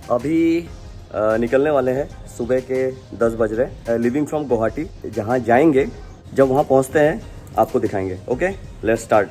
अभी निकलने वाले हैं, सुबह के 10 बज रहे। लिविंग फ्रॉम गुवाहाटी, जहाँ जाएंगे जब वहाँ पहुँचते हैं आपको दिखाएंगे। Okay, let's start.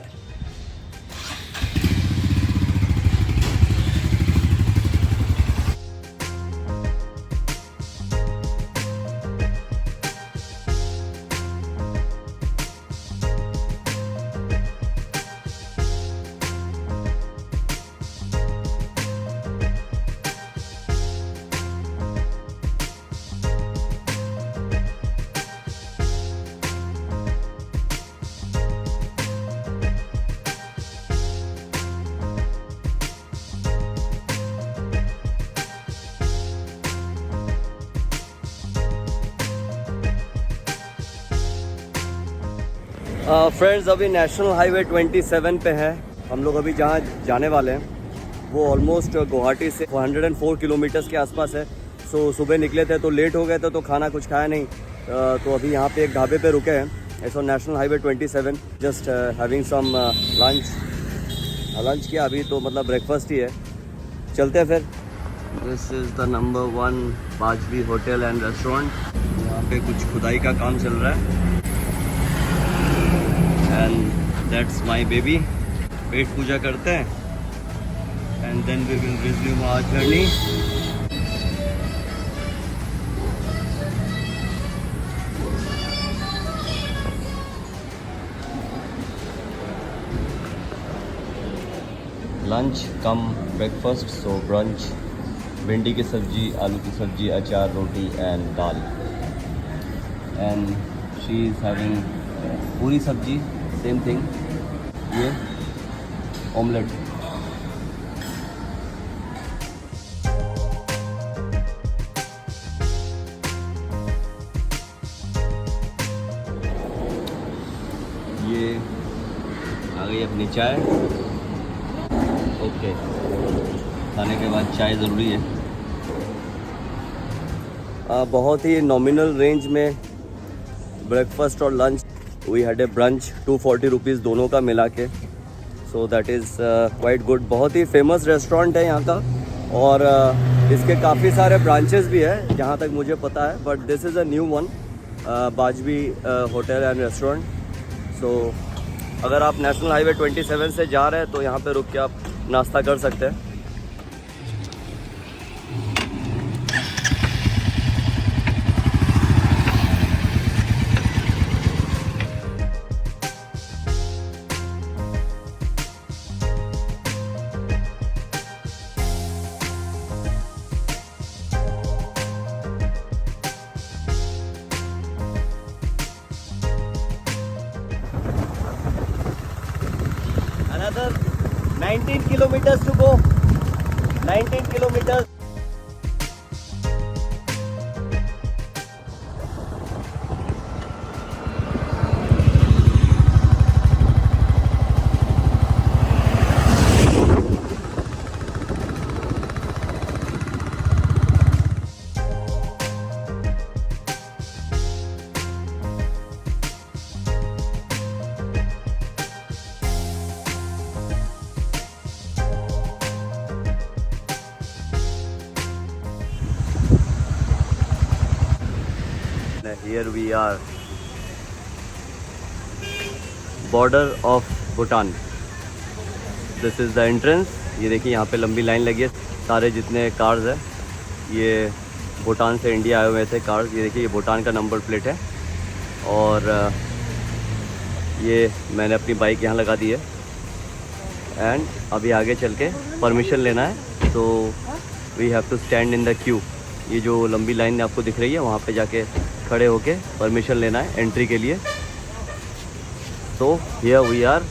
फ्रेंड्स, अभी नेशनल हाईवे 27 पे है। हम लोग अभी जहाँ जाने वाले हैं वो ऑलमोस्ट गुवाहाटी से 104 किलोमीटर्स के आसपास है। सो सुबह निकले थे तो लेट हो गए थे, तो खाना कुछ खाया नहीं, तो अभी यहाँ पे एक ढाबे पे रुके हैं। It's on national highway 27, just having some lunch किया अभी, तो मतलब ब्रेकफास्ट ही है। चलते हैं फिर। This is the number 1 Bajwi hotel and restaurant. यहाँ पे कुछ खुदाई का काम चल रहा है। And that's my baby. पेट पूजा करते हैं and then we will resume our journey. Lunch come breakfast, so brunch. भिंडी की सब्जी, आलू की सब्जी, अचार, रोटी एंड दाल। एंड शी इज़ हैविंग पूरी सब्जी, सेम थिंग। ये ऑमलेट। ये आ गई अपनी चाय। ओके, खाने के बाद चाय ज़रूरी है। बहुत ही नॉमिनल रेंज में ब्रेकफास्ट और lunch. We had a brunch, 240 rupees दोनों का मिला के। So that is quite good. बहुत ही फेमस रेस्टोरेंट है यहाँ का, और इसके काफ़ी सारे ब्रांचेस भी है जहाँ तक मुझे पता है, but this is a new one, Bajwi hotel and restaurant. So अगर आप नेशनल हाईवे 27 से जा रहे हैं तो यहाँ पे रुक के आप नाश्ता कर सकते हैं। Another 19 kilometers to go. 19 kilometers. Here we are, border of Bhutan. This is the entrance. ये देखिए यहाँ पे लंबी लाइन लगी है। सारे जितने कार्स हैं ये भूटान से इंडिया आए हुए थे कार्स। ये देखिए, ये भूटान का नंबर प्लेट है, और ये मैंने अपनी बाइक यहाँ लगा दी है। एंड अभी आगे चल के परमिशन लेना है, तो we have to stand in the queue. ये जो लंबी लाइन आपको दिख रही है वहाँ पे जाके खड़े होके परमिशन लेना है एंट्री के लिए। So here we are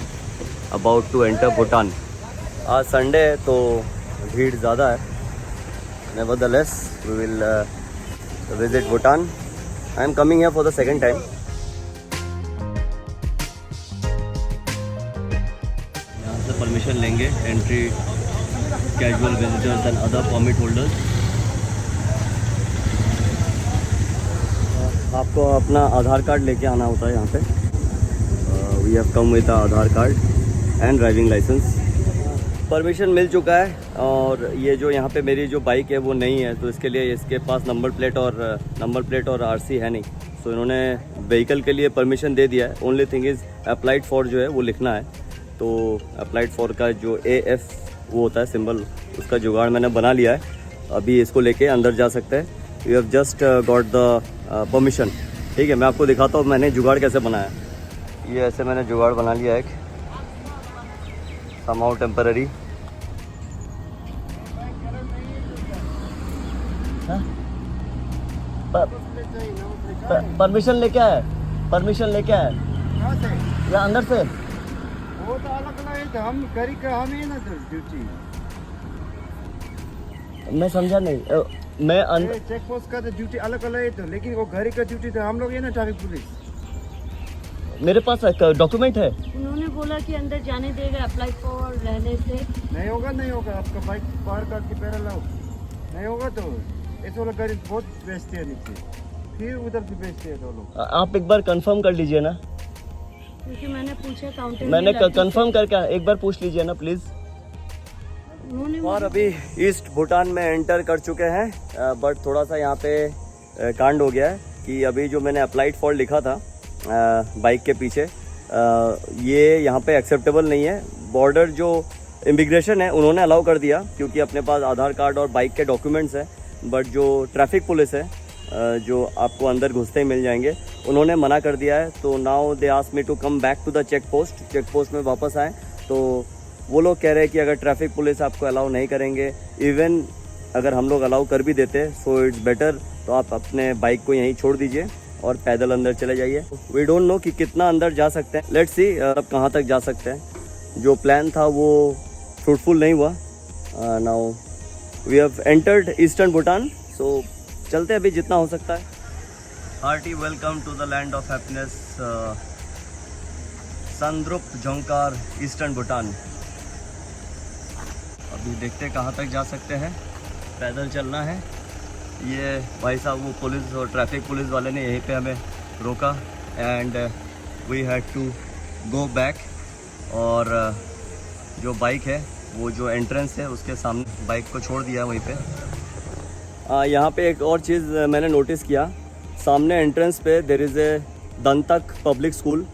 about to enter Bhutan. आज संडे है तो भीड़ ज़्यादा है। Nevertheless we will visit Bhutan. I am coming here for the second time. यहाँ से परमिशन लेंगे entry casual visitors and other permit holders. आपको अपना आधार कार्ड लेके आना होता है यहाँ पे। We have come with Aadhaar card and driving licence. Permission मिल चुका है और ये जो यहाँ पे मेरी जो बाइक है वो नहीं है, तो इसके लिए इसके पास नंबर प्लेट और आरसी है नहीं। सो इन्होंने व्हीकल के लिए परमिशन दे दिया है। Only thing is applied for जो है वो लिखना है। तो अप्लाइड फॉर का जो AF वो होता है सिंबल, उसका जुगाड़ मैंने बना लिया है। अभी इसको लेके अंदर जा सकते हैं। You have just got the permission. ठीक है, मैं आपको दिखाता हूँ मैंने जुगाड़ कैसे बनाया। ये ऐसे मैंने जुगाड़ बना लिया है, somehow टेम्पररी। परमिशन लेके आए, कहाँ से? या अंदर से? वो तो अलग है, तो हम करी का हम ही ना ड्यूटी। मैं समझा नहीं। मैं चेक पोस्ट का तो ड्यूटी अलग है, तो लेकिन वो घरी का ड्यूटी तो हम लोग है ना, ट्रैफिक पुलिस। मेरे पास डॉक्यूमेंट है। उन्होंने बोला कि अंदर जाने देगा अप्लाई फॉर रहने से। नहीं होगा आपका बाइक पार करके पैरा लाओ। नहीं होगा तो ऐसे वाला गाड़ी बहुत बेचते हैं नीचे, फिर उधर भी बेचते हैं दोनों। आप एक बार कंफर्म कर लीजिए ना, क्योंकि मैंने पूछा काउंटर में। मैंने कंफर्म करके एक बार पूछ लीजिए ना प्लीज। और अभी ईस्ट भूटान में एंटर कर चुके हैं, बट थोड़ा सा यहाँ पे कांड हो गया है कि अभी जो मैंने अप्लाइड फॉर लिखा था बाइक के पीछे, ये यहाँ पे एक्सेप्टेबल नहीं है। बॉर्डर जो इमिग्रेशन है उन्होंने अलाउ कर दिया क्योंकि अपने पास आधार कार्ड और बाइक के डॉक्यूमेंट्स हैं, बट जो ट्रैफिक पुलिस है जो आपको अंदर घुसते ही मिल जाएंगे, उन्होंने मना कर दिया है। तो now they ask me to come back to the check post में वापस आए। तो वो लोग कह रहे हैं कि अगर ट्रैफिक पुलिस आपको अलाउ नहीं करेंगे, इवन अगर हम लोग अलाउ कर भी देते सो इट्स बेटर, तो आप अपने बाइक को यहीं छोड़ दीजिए और पैदल अंदर चले जाइए। वी डोंट नो कि कितना अंदर जा सकते हैं, लेट्स सी अब कहाँ तक जा सकते हैं। जो प्लान था वो फ्रूटफुल नहीं हुआ। Now we have entered eastern Bhutan, so चलते हैं अभी जितना हो सकता है। Hearty welcome to the land of happiness, Samdrup Jongkhar, eastern Bhutan. अभी देखते हैं कहाँ तक जा सकते हैं। पैदल चलना है। ये भाई साहब वो पुलिस और ट्रैफिक पुलिस वाले ने यहीं पे हमें रोका and we had to go back. और जो बाइक है वो जो एंट्रेंस है उसके सामने बाइक को छोड़ दिया वहीं पे। यहाँ पे एक और चीज़ मैंने नोटिस किया, सामने एंट्रेंस पे there is a Dantak public school.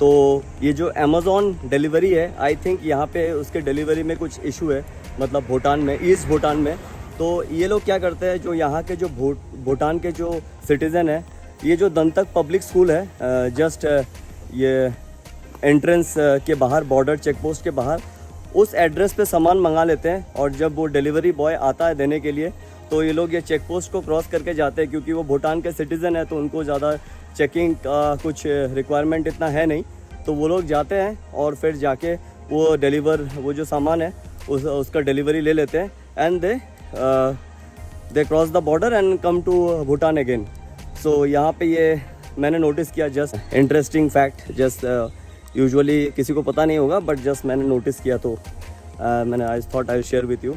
तो ये जो अमेज़ॉन डिलीवरी है, आई थिंक यहाँ पे उसके डिलीवरी में कुछ इशू है, मतलब भूटान में, ईस्ट भूटान में। तो ये लोग क्या करते हैं, जो यहाँ के जो भूटान के जो सिटीज़न है, ये जो दंतक पब्लिक स्कूल है जस्ट ये एंट्रेंस के बाहर, बॉर्डर चेक पोस्ट के बाहर, उस एड्रेस पे सामान मंगा लेते हैं। और जब वो डिलीवरी बॉय आता है देने के लिए, तो ये लोग ये चेक पोस्ट को क्रॉस करके जाते हैं, क्योंकि वो भूटान के सिटीज़न है तो उनको ज़्यादा चेकिंग का कुछ रिक्वायरमेंट इतना है नहीं। तो वो लोग जाते हैं और फिर जाके वो जो सामान है उसका डिलीवरी ले लेते हैं and they cross the border and come to Bhutan again. So यहाँ पे ये मैंने नोटिस किया, just interesting fact, just usually किसी को पता नहीं होगा बट जस्ट मैंने नोटिस किया, तो मैंने I thought I share with you.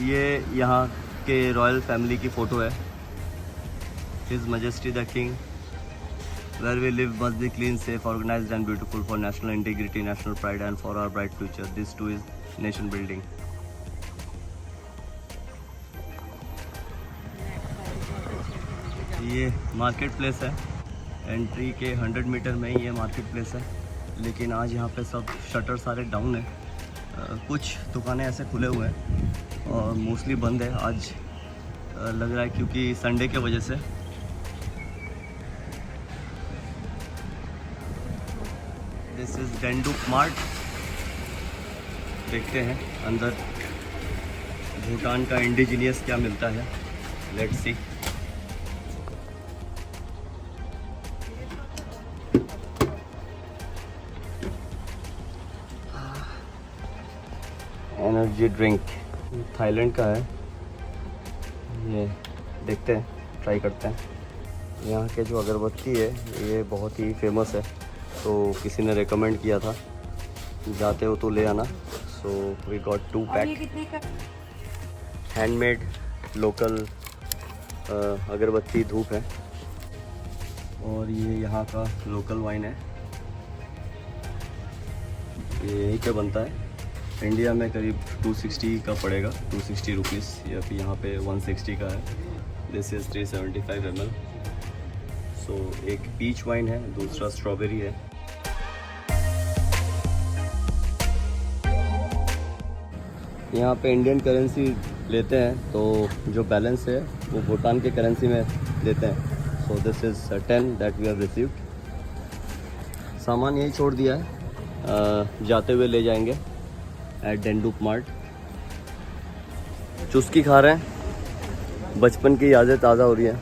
ये यहाँ के रॉयल फैमिली की फ़ोटो है। His majesty the king, where we live must be clean, safe, organized and beautiful for national integrity, national pride and for our bright future. This too is nation building. ये market place है, entry के 100 metre में ही ये market place है, लेकिन आज यहाँ पे सब शटर सारे डाउन है। कुछ दुकानें ऐसे खुले हुए हैं और मोस्टली बंद है आज, लग रहा है क्योंकि संडे के वजह से। This is Denduk mart. देखते हैं अंदर भूटान का इंडिजीनियस क्या मिलता है, let's see. Energy drink Thailand का है ये, देखते हैं, ट्राई करते हैं। यहाँ के जो अगरबत्ती है ये बहुत ही फेमस है, तो किसी ने रेकमेंड किया था, जाते हो तो ले आना। So we got 2 pack handmade local अगरबत्ती धूप है। और ये यहाँ का लोकल वाइन है, ये यहीं पे बनता है। इंडिया में करीब 260 का पड़ेगा, 260 रुपीज़, या फिर यहाँ पे 160 का है। This is 375 ml। सो एक पीच वाइन है, दूसरा स्ट्रॉबेरी है। यहाँ पे इंडियन करेंसी लेते हैं तो जो बैलेंस है वो भूटान के करेंसी में देते हैं। So this is 10 that we have received. सामान यही छोड़ दिया है, जाते हुए ले जाएंगे एट डेंडुप मार्ट। चुस्की खा रहे हैं, बचपन की यादें ताज़ा हो रही है।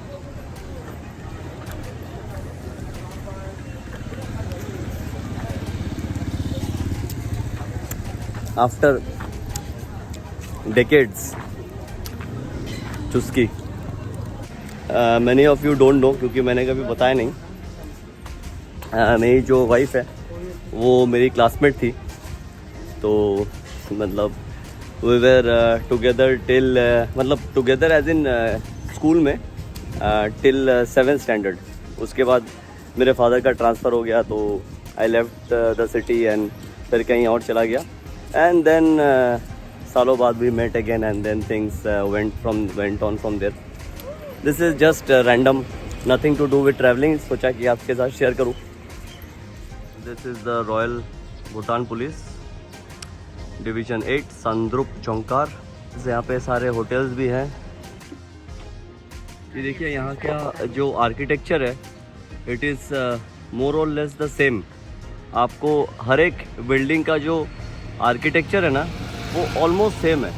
आफ्टर डेकेड्स चुस्की। Many of you don't know, क्योंकि मैंने कभी बताया नहीं। मेरी जो वाइफ है वो मेरी क्लासमेट थी, तो मतलब वी वेर टुगेदर टिल, मतलब टुगेदर एज इन स्कूल में टिल 7th स्टैंडर्ड। उसके बाद मेरे फादर का ट्रांसफ़र हो गया, तो I left the city and फिर कहीं और चला गया। एंड देन सालों बाद we met again and then things went on from there. This is just random, nothing to do with travelling. सोचा कि आपके साथ शेयर करूँ। This is the royal Bhutan police division 8 Samdrup Jongkhar. यहाँ पे सारे होटल्स भी हैं। ये देखिए यहाँ का जो आर्किटेक्चर है, इट इज़ मोर और लेस द सेम। आपको हर एक बिल्डिंग का जो आर्किटेक्चर है ना वो ऑलमोस्ट सेम है।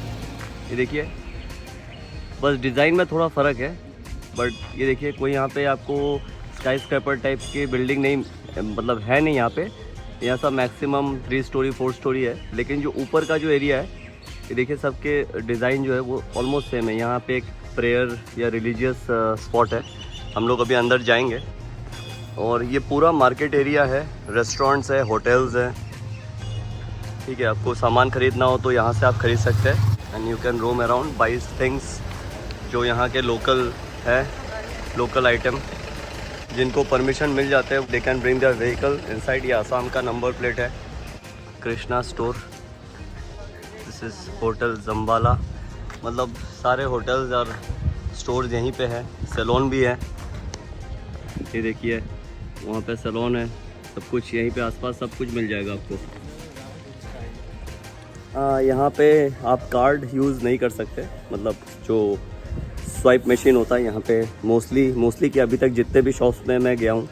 ये देखिए, बस डिज़ाइन में थोड़ा फ़र्क है। बट ये देखिए, कोई यहाँ पे आपको स्काई स्क्रैपर टाइप की बिल्डिंग नहीं, मतलब है नहीं यहाँ पे। यहाँ सब मैक्सिमम 3 स्टोरी 4 स्टोरी है। लेकिन जो ऊपर का जो एरिया है, ये देखिए सबके डिज़ाइन जो है वो ऑलमोस्ट सेम है। यहाँ पे एक प्रेयर या रिलीजियस स्पॉट है। हम लोग अभी अंदर जाएंगे। और ये पूरा मार्केट एरिया है, रेस्टोरेंट्स है, होटल्स है। ठीक है, आपको सामान ख़रीदना हो तो यहाँ से आप ख़रीद सकते हैं। And you can roam around, buy things जो यहाँ के लोकल है, लोकल आइटम जिनको परमिशन मिल जाते हैं, they can bring their vehicle inside. ये आसाम का नंबर प्लेट है। Krishna store, this is hotel Jambala. मतलब सारे होटल्स और स्टोर्स यहीं पे है। सैलून भी है, ये देखिए वहाँ पे सैलून है। सब कुछ यहीं पे आसपास सब कुछ मिल जाएगा आपको। यहाँ पे आप कार्ड यूज़ नहीं कर सकते, मतलब जो स्वाइप मशीन होता है यहाँ पे मोस्टली कि अभी तक जितने भी शॉप्स में मैं गया हूँ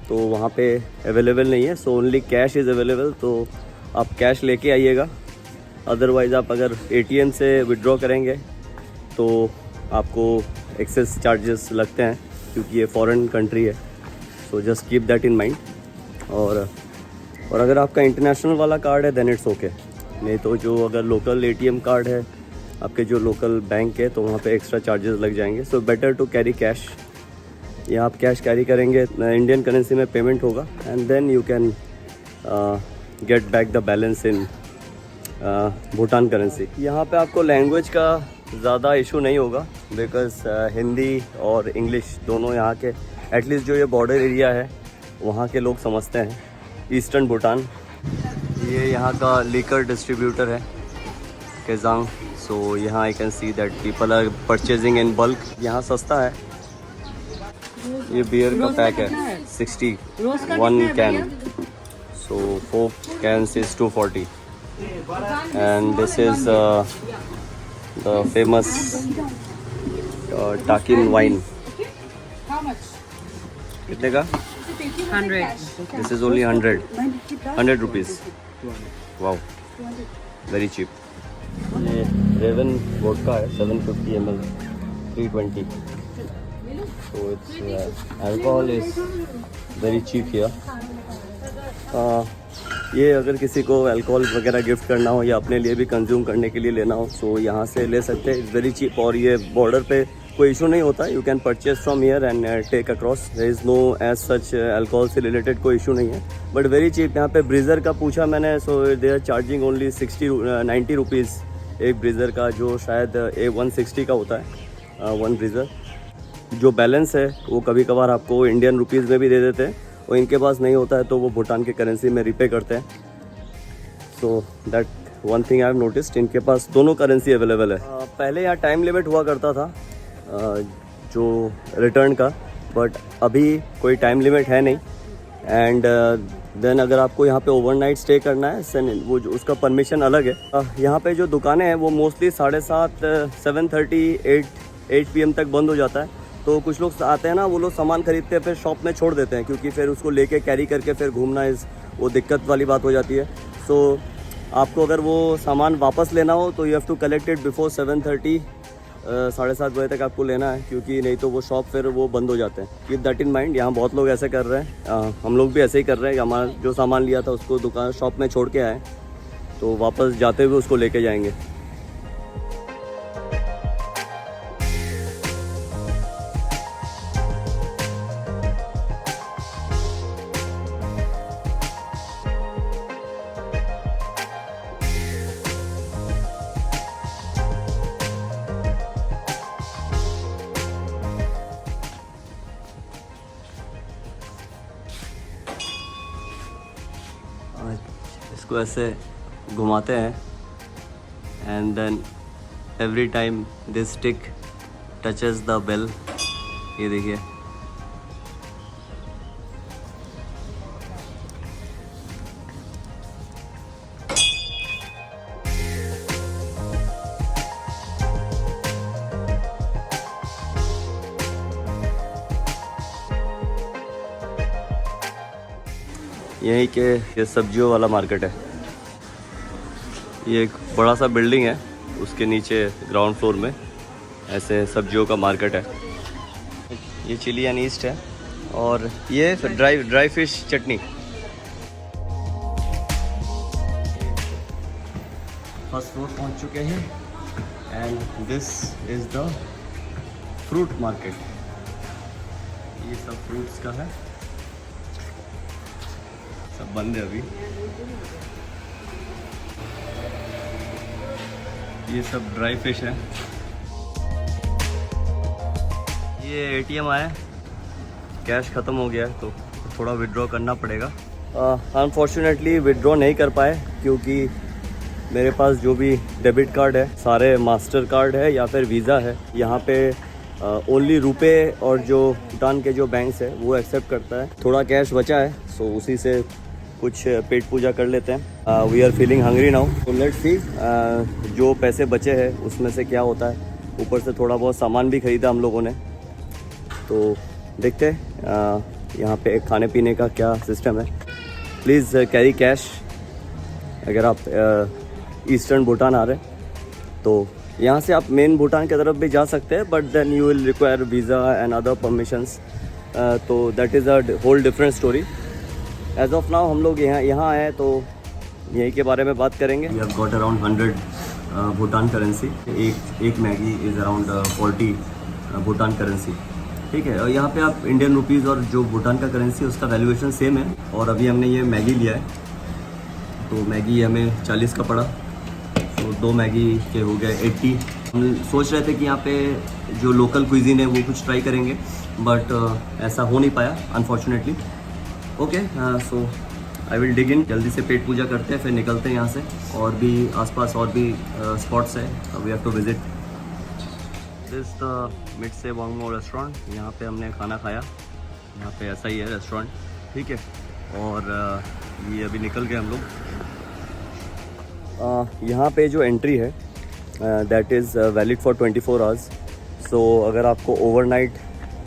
तो वहाँ पे अवेलेबल नहीं है। So only cash is available, तो आप कैश लेके आइएगा। अदरवाइज़ आप अगर ATM से विड्रॉ करेंगे तो आपको एक्सेस चार्जेस लगते हैं, क्योंकि ये फॉरेन कंट्री है। So just keep that in mind. और अगर आपका इंटरनेशनल वाला कार्ड है देन इट्स ओके। नहीं तो जो अगर लोकल ATM कार्ड है आपके, जो लोकल बैंक है, तो वहाँ पे एक्स्ट्रा चार्जेस लग जाएंगे। So better to carry cash. या आप कैश कैरी करेंगे, इंडियन करेंसी में पेमेंट होगा and then you can get back the balance in Bhutan currency. यहाँ पे आपको लैंग्वेज का ज़्यादा इशू नहीं होगा, बिकॉज हिंदी और इंग्लिश दोनों यहाँ के, एटलीस्ट जो ये बॉर्डर एरिया है वहाँ के लोग समझते हैं। ईस्टर्न भूटान। ये यहाँ का लीकर डिस्ट्रीब्यूटर है, केजांग। सो यहाँ I can see that people are purchasing in bulk. यहाँ सस्ता है। ये बियर का पैक है 61 can. So 4 cans is 240 and this is the famous Takin wine. कितने का? 100. This is only 100 rupees. Wow, very cheap. ये रेवन वोडका है 750 ml 320. So it's alcohol is very cheap here. ये अगर किसी को अल्कोहल वगैरह गिफ्ट करना हो या अपने लिए भी कंज्यूम करने के लिए लेना हो तो यहाँ से ले सकते हैं। It's very cheap. और ये बॉर्डर पे कोई इशू नहीं होता। You can purchase from here and take across. There is no as such alcohol से रिलेटेड कोई इशू नहीं है, बट वेरी चीप। यहाँ पे ब्रीजर का पूछा मैंने, so they are charging only 90 rupees एक ब्रीजर का, जो शायद 160 का होता है 1 ब्रीजर। जो बैलेंस है वो कभी कभार आपको इंडियन रुपीज़ में भी दे देते हैं, और इनके पास नहीं होता है तो वो भूटान के करेंसी में रिपे करते हैं। So that one thing I have noticed, इनके पास दोनों करेंसी अवेलेबल है। पहले यहाँ टाइम लिमिट हुआ करता था जो रिटर्न का, बट अभी कोई टाइम लिमिट है नहीं। एंड देन अगर आपको यहाँ पे ओवरनाइट स्टे करना है वो उसका परमिशन अलग है। यहाँ पे जो दुकानें हैं वो मोस्टली 7:30 7:30 8 PM तक बंद हो जाता है। तो कुछ लोग आते हैं ना, वो लोग सामान खरीदते हैं फिर शॉप में छोड़ देते हैं, क्योंकि फिर उसको लेके कैरी करके फिर घूमना वो दिक्कत वाली बात हो जाती है। सो आपको अगर वो सामान वापस लेना हो तो you have to collect it before 7:30 7:30 बजे तक आपको लेना है, क्योंकि नहीं तो वो शॉप फिर वो बंद हो जाते हैं। Keep that in mind. यहाँ बहुत लोग ऐसे कर रहे हैं, हम लोग भी ऐसे ही कर रहे हैं। हमारा जो सामान लिया था उसको दुकान शॉप में छोड़ के आए, तो वापस जाते हुए उसको लेके जाएंगे। इसको ऐसे घुमाते हैं and then every time this stick touches the bell. ये देखिए, यहीं के ये सब्जियों वाला मार्केट है। ये एक बड़ा सा बिल्डिंग है, उसके नीचे ग्राउंड फ्लोर में ऐसे सब्जियों का मार्केट है। ये चिलियन ईस्ट है और ये ड्राई फिश चटनी। फर्स्ट फ्लोर पहुंच चुके हैं and this is the fruit market. ये सब फ्रूट्स का है, सब बंद है अभी। ये सब ड्राई फिश है। ये ATM आया, कैश ख़त्म हो गया है तो थोड़ा विड्रॉ करना पड़ेगा। अनफॉर्चुनेटली विड्रॉ नहीं कर पाए, क्योंकि मेरे पास जो भी डेबिट कार्ड है सारे मास्टर कार्ड है या फिर वीज़ा है। यहाँ पे ओनली रुपए और जो भूटान के जो बैंक्स है वो एक्सेप्ट करता है। थोड़ा कैश बचा है, सो उसी से कुछ पेट पूजा कर लेते हैं। We are feeling hungry now, तो लेट्स सी जो पैसे बचे हैं उसमें से क्या होता है। ऊपर से थोड़ा बहुत सामान भी ख़रीदा हम लोगों ने, तो देखते हैं यहाँ पे खाने पीने का क्या सिस्टम है। प्लीज़ कैरी कैश अगर आप ईस्टर्न भूटान आ रहे हैं। तो यहाँ से आप मेन भूटान की तरफ भी जा सकते हैं, but then you will require visa and other permissions, तो that is a whole different story. As of now हम लोग यहाँ आए हैं तो यही के बारे में बात करेंगे। We have got around 100 Bhutan currency. एक Maggi is around 40 Bhutan currency, ठीक है। और यहाँ पे आप इंडियन रुपीज़ और जो भूटान का करेंसी उसका वैल्यूएशन सेम है। और अभी हमने ये मैगी लिया है, तो मैगी हमें 40 का पड़ा, तो 2 मैगी के हो गए 80। हम सोच रहे थे कि यहाँ पे जो लोकल क्विजीन है वो कुछ ट्राई करेंगे, बट ऐसा हो नहीं पाया unfortunately. Okay, so I will dig in. जल्दी से पेट पूजा करते हैं, फिर निकलते हैं यहाँ से। और भी आसपास और भी स्पॉट्स है, we have to visit. This the Mitse Wangmo restaurant. यहाँ पे हमने खाना खाया, यहाँ पे ऐसा ही है रेस्टोरेंट, ठीक है। और ये अभी निकल गए हम लोग। यहाँ पे जो एंट्री है that is valid for 24 hours. So अगर आपको ओवरनाइट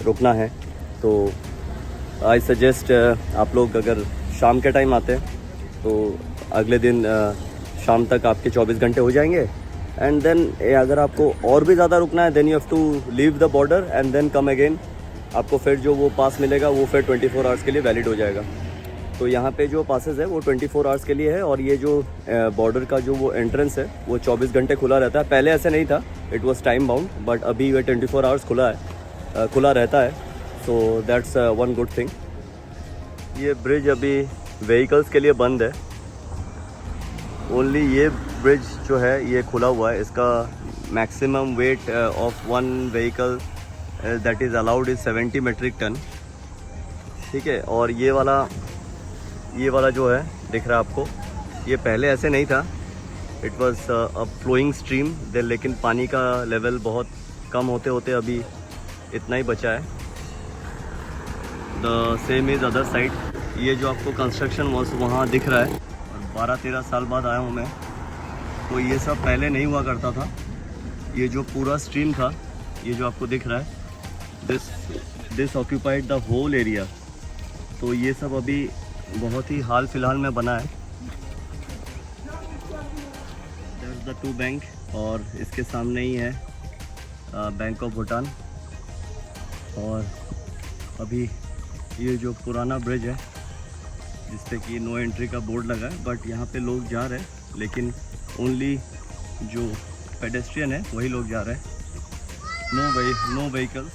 रुकना है तो आई सजेस्ट आप लोग अगर शाम के टाइम आते हैं तो अगले दिन शाम तक आपके 24 घंटे हो जाएंगे। एंड देन अगर आपको और भी ज़्यादा रुकना है then you have to leave the border and then come again. आपको फिर जो वो पास मिलेगा वो फिर 24 आवर्स के लिए वैलिड हो जाएगा। तो यहाँ पे जो पासेस है वो 24 आवर्स के लिए है। और ये जो बॉर्डर का जो वो एंट्रेंस है वो 24 घंटे खुला रहता है। पहले ऐसे नहीं था, it was time bound, but अभी ये 24 आवर्स खुला रहता है। So that's one good thing. ये ब्रिज अभी व्हीकल्स के लिए बंद है, ओनली ये ब्रिज जो है ये खुला हुआ है। इसका maximum weight of one vehicle that is allowed is 70 metric ton, ठीक है। और ये वाला जो है दिख रहा है आपको, ये पहले ऐसे नहीं था, it was a flowing stream then, लेकिन पानी का लेवल बहुत कम होते होते अभी इतना ही बचा है। The same is other side. ये जो आपको कंस्ट्रक्शन वहाँ दिख रहा है, और 12-13 साल बाद आया हूँ मैं, तो ये सब पहले नहीं हुआ करता था। ये जो पूरा स्ट्रीम था, ये जो आपको दिख रहा है, this occupied the whole area. तो ये सब अभी बहुत ही हाल फिलहाल में बना है। दैट्स द 2 बैंक, और इसके सामने ही है बैंक ऑफ भूटान। और अभी ये जो पुराना ब्रिज है जिस पे कि नो एंट्री का बोर्ड लगा है, बट यहाँ पे लोग जा रहे हैं, लेकिन ओनली जो पेडेस्ट्रियन है वही लोग जा रहे हैं, नो व्हीकल्स।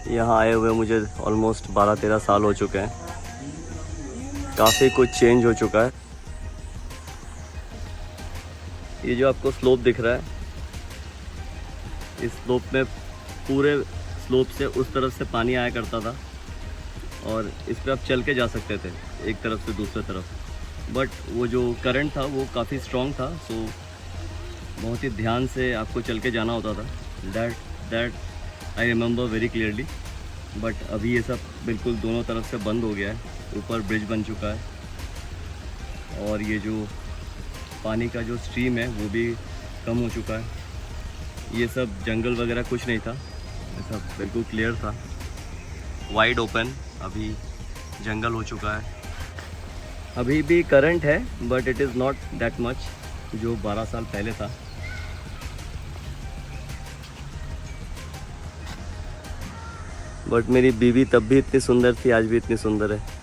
यहाँ आए हुए मुझे ऑलमोस्ट 12-13 साल हो चुके हैं। काफ़ी कुछ चेंज हो चुका है। ये जो आपको स्लोप दिख रहा है, इस स्लोप में पूरे स्लोप से उस तरफ से पानी आया करता था, और इस पर आप चल के जा सकते थे एक तरफ से दूसरे तरफ, बट वो जो करंट था वो काफ़ी स्ट्रॉन्ग था, सो बहुत ही ध्यान से आपको चल के जाना होता था। That I remember very clearly. But अभी ये सब बिल्कुल दोनों तरफ से बंद हो गया है। ऊपर ब्रिज बन चुका है, और ये जो पानी का जो स्ट्रीम है वो भी कम हो चुका है। ये सब जंगल वगैरह कुछ नहीं था, ये सब बिल्कुल क्लियर था, वाइड ओपन। अभी जंगल हो चुका है। अभी भी करंट है, but it is not that much जो 12 साल पहले था। बट मेरी बीवी तब भी इतनी सुंदर थी, आज भी इतनी सुंदर है।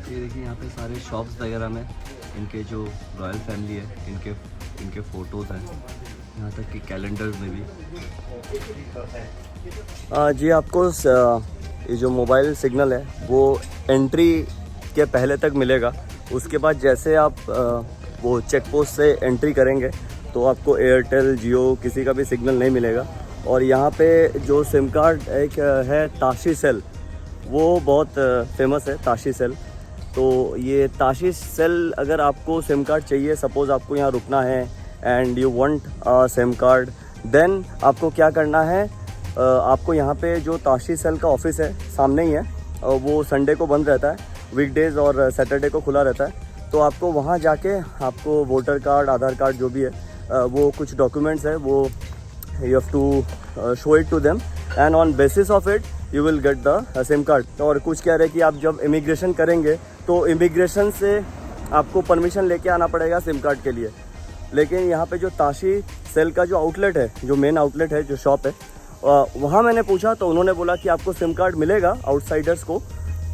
ये देखिए यहाँ पे सारे शॉप्स वगैरह में इनके जो रॉयल फैमिली है इनके फ़ोटोज़ हैं, यहाँ तक कि कैलेंडर्स में भी। जी आपको ये जो मोबाइल सिग्नल है वो एंट्री के पहले तक मिलेगा। उसके बाद जैसे आप वो चेक पोस्ट से एंट्री करेंगे तो आपको एयरटेल, जियो किसी का भी सिग्नल नहीं मिलेगा। और यहाँ पे जो सिम कार्ड एक है ताशी सेल, वो बहुत फेमस है ताशी सेल। तो ये ताशी सेल, अगर आपको सिम कार्ड चाहिए, सपोज़ आपको यहाँ रुकना है and you want a SIM card, then आपको क्या करना है, आपको यहाँ पे जो ताशी सेल का ऑफिस है सामने ही है, वो संडे को बंद रहता है, वीकडेज़ और सैटरडे को खुला रहता है। तो आपको वहाँ जाके आपको वोटर कार्ड, आधार कार्ड जो भी है, वो कुछ डॉक्यूमेंट्स है, वो you have to show it to them, and on basis of it you will get the SIM card. और कुछ कह रहे हैं कि आप जब इमिग्रेशन करेंगे तो इमिग्रेशन से आपको परमिशन लेके आना पड़ेगा सिम कार्ड के लिए। लेकिन यहाँ पे जो ताशी सेल का जो आउटलेट है, जो मेन आउटलेट है, जो शॉप है, वहाँ मैंने पूछा तो उन्होंने बोला कि आपको सिम कार्ड मिलेगा आउटसाइडर्स को,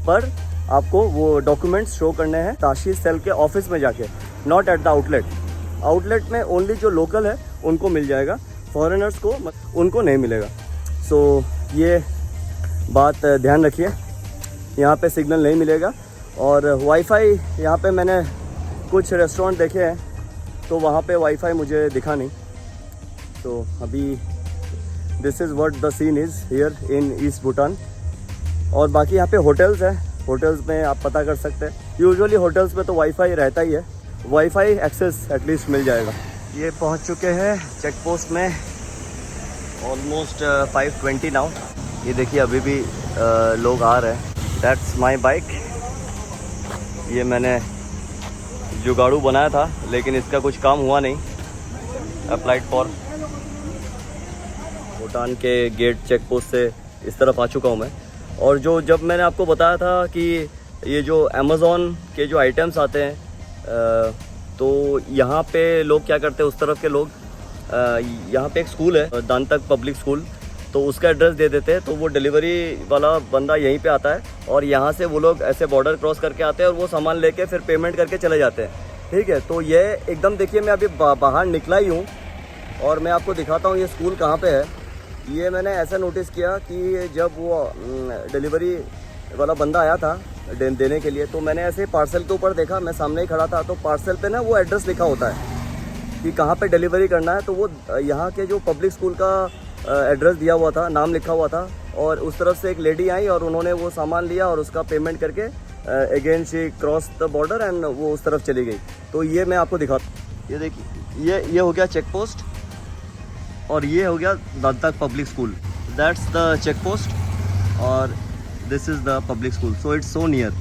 पर आपको वो डॉक्यूमेंट्स शो करने हैं ताशी सेल के ऑफिस में जाके, not at the outlet. Outlet में ओनली जो लोकल है उनको मिल जाएगा, फॉरेनर्स को उनको नहीं मिलेगा। सो ये बात ध्यान रखिए, यहाँ पे सिग्नल नहीं मिलेगा। और वाईफाई यहाँ पे मैंने कुछ रेस्टोरेंट देखे हैं तो वहाँ पे वाईफाई मुझे दिखा नहीं। तो अभी this is what the scene is here in east Bhutan. और बाकी यहाँ पे होटल्स हैं, होटल्स में आप पता कर सकते हैं। यूजुअली होटल्स में तो वाईफाई रहता ही है, वाईफाई एक्सेस एटलीस्ट मिल जाएगा। ये पहुँच चुके हैं चेक पोस्ट में, ऑलमोस्ट 5:20 नाउ। ये देखिए अभी भी लोग आ रहे हैं। That's my bike. ये मैंने जुगाड़ू बनाया था, लेकिन इसका कुछ काम हुआ नहीं। अप्लाइड फॉर भूटान के गेट चेक पोस्ट से इस तरफ आ चुका हूँ मैं। और जब मैंने आपको बताया था कि ये जो अमेज़ॉन के जो आइटम्स आते हैं, तो यहाँ पे लोग क्या करते हैं, उस तरफ के लोग, यहाँ पे एक स्कूल है, दांतक पब्लिक स्कूल, तो उसका एड्रेस दे देते हैं, तो वो डिलीवरी वाला बंदा यहीं पे आता है और यहाँ से वो लोग ऐसे बॉर्डर क्रॉस करके आते हैं और वो सामान लेके फिर पेमेंट करके चले जाते हैं। ठीक है, तो ये एकदम देखिए मैं अभी बाहर निकला ही हूँ और मैं आपको दिखाता हूँ ये स्कूल कहाँ पे है। ये मैंने ऐसा नोटिस किया कि जब वो डिलीवरी वाला बंदा आया था देने के लिए, तो मैंने ऐसे पार्सल के ऊपर देखा, मैं सामने ही खड़ा था, तो पार्सल पे ना वो एड्रेस लिखा होता है कि कहाँ पे डिलीवरी करना है। तो वो यहाँ के जो पब्लिक स्कूल का एड्रेस दिया हुआ था, नाम लिखा हुआ था, और उस तरफ से एक लेडी आई और उन्होंने वो सामान लिया और उसका पेमेंट करके again she cross the border and वो उस तरफ चली गई। तो ये मैं आपको दिखाता हूँ, ये देखिए ये हो गया चेक पोस्ट और ये हो गया Dadak public school, that's the check post और this is the public school, so it's so near.